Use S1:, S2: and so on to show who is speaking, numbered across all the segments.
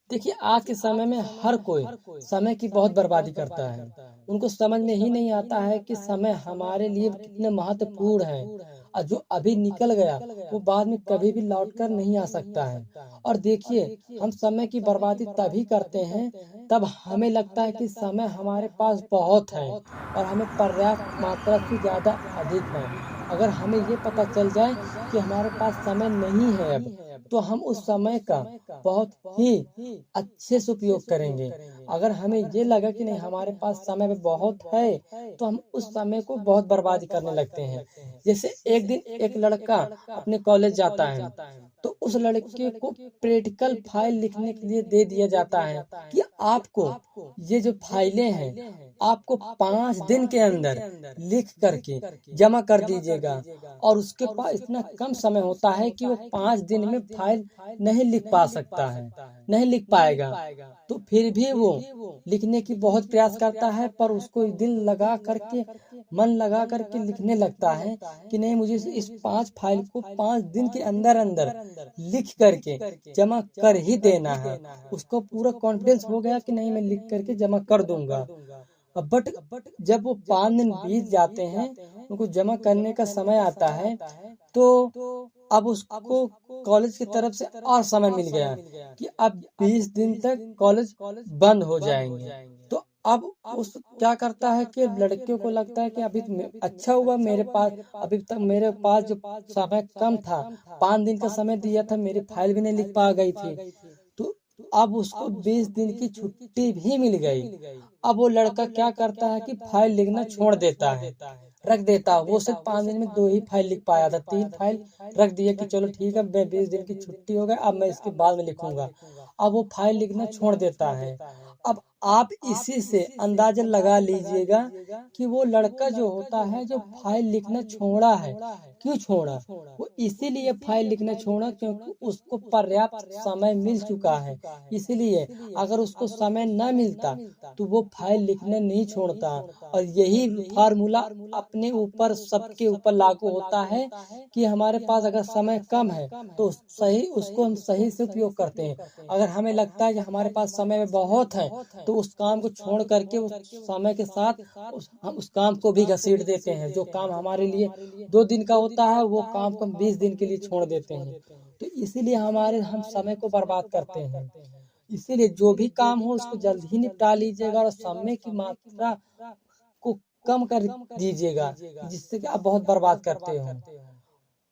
S1: देखिए, आज के समय में हर कोई समय की बहुत बर्बादी करता है। उनको समझ में ही नहीं आता है कि समय हमारे लिए कितने महत्वपूर्ण है, और जो अभी निकल गया वो बाद में कभी भी लौट कर नहीं आ सकता है। और देखिए, हम समय की बर्बादी तभी करते हैं तब हमें लगता है कि समय हमारे पास बहुत है और हमें पर्याप्त मात्रा से ज्यादा अधिक है। अगर हमें ये पता चल जाए कि हमारे पास समय नहीं है अब, तो हम उस समय का बहुत ही अच्छे से उपयोग करेंगे। अगर हमें ये लगा कि नहीं, हमारे पास समय बहुत है, तो हम उस समय को बहुत बर्बादी करने लगते हैं। जैसे एक दिन एक लड़का अपने कॉलेज जाता है, तो उस लड़के को प्रैक्टिकल फाइल लिखने के लिए दे दिया जाता है कि आपको ये जो फाइलें हैं, आपको 5 दिन के अंदर लिख करके जमा कर दीजिएगा। और उसके पास इतना कम समय होता है कि वो 5 दिन में फाइल नहीं लिख पा सकता है, नहीं लिख पाएगा। तो फिर भी वो लिखने की बहुत प्रयास करता है, पर उसको दिल लगा करके, मन लगा करके लिखने लगता है कि नहीं, मुझे इस 5 फाइल को 5 दिन के अंदर अंदर लिख करके जमा कर ही देना है। उसको पूरा कॉन्फिडेंस हो गया कि नहीं, मैं लिख करके जमा कर दूंगा। बट जब वो 5 दिन बीत जाते हैं, उनको जमा करने का समय आता है, तो अब उसको कॉलेज की तरफ से और समय मिल गया कि अब 20 दिन तक कॉलेज बंद हो जाएंगे। तो अब उस क्या करता है कि लड़कियों को लगता है कि अभी अच्छा हुआ मेरे पास, अभी तक मेरे पास जो समय कम था, 5 दिन का समय दिया था, मेरी फाइल भी नहीं लिख पा गई थी। तो अब उसको 20 दिन की छुट्टी भी मिल गई। अब वो लड़का क्या करता है कि फाइल लिखना छोड़ देता है, रख देता है। वो सिर्फ 5 दिन में 2 ही फाइल लिख पाया था, 3 फाइल रख दिया कि चलो ठीक है, मैं 20 दिन की छुट्टी हो गई, अब मैं इसके बाद में लिखूंगा। अब वो फाइल लिखना छोड़ देता है। अब आप इसी से अंदाजा लगा लीजिएगा कि वो लड़का जो होता है, जो फाइल लिखना छोड़ा है, क्यों छोड़ा? वो इसीलिए फाइल लिखना छोड़ा क्योंकि उसको पर्याप्त समय मिल चुका है। इसीलिए अगर उसको समय न मिलता तो वो फाइल लिखना नहीं छोड़ता। और यही फार्मूला अपने ऊपर, सबके ऊपर लागू होता है कि हमारे पास अगर समय कम है तो सही, उसको हम सही से उपयोग करते हैं। अगर हमें लगता है कि हमारे पास समय बहुत है, तो उस काम को छोड़ करके उस समय के साथ हम उस काम को भी घसीट देते हैं। जो काम हमारे लिए 2 दिन का होता है, वो काम को हम 20 दिन के लिए छोड़ देते हैं। तो इसीलिए हम समय को बर्बाद करते हैं। इसीलिए जो भी काम हो उसको जल्द ही निपटा लीजिएगा और समय की मात्रा को कम कर दीजिएगा, जिससे कि आप बहुत बर्बाद करते हो।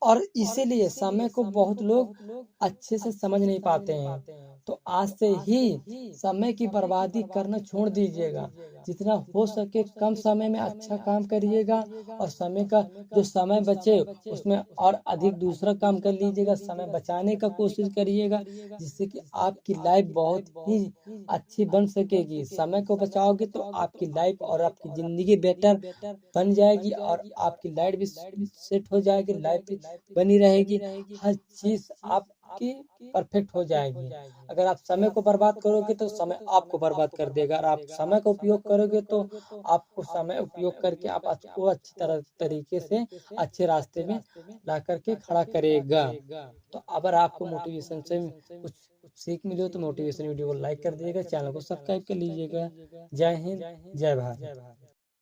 S1: और इसीलिए समय को बहुत लोग अच्छे से समझ नहीं पाते हैं। तो आज से ही समय की बर्बादी करना छोड़ दीजिएगा। जितना हो सके कम समय में अच्छा काम करिएगा, और समय का जो समय बचे उसमें और अधिक दूसरा काम कर लीजिएगा। समय बचाने का कोशिश करिएगा, जिससे कि आपकी लाइफ बहुत ही अच्छी बन सकेगी। समय को बचाओगे तो आपकी लाइफ और आपकी जिंदगी बेटर बन जाएगी, और आपकी लाइफ भी सेट हो जाएगी, लाइफ भी बनी रहेगी। हर चीज आपकी परफेक्ट हो जाएगी। अगर आप समय को बर्बाद करोगे तो समय आपको बर्बाद कर देगा, और आप समय का उपयोग करोगे तो आपको समय उपयोग करके आप आपको अच्छी तरह तरीके से अच्छे रास्ते में ला करके खड़ा करेगा। तो अगर आपको मोटिवेशन से कुछ सीख मिली हो तो मोटिवेशन वीडियो को लाइक कर दीजिएगा, चैनल को सब्सक्राइब कर लीजिएगा। जय हिंद, जय भारत।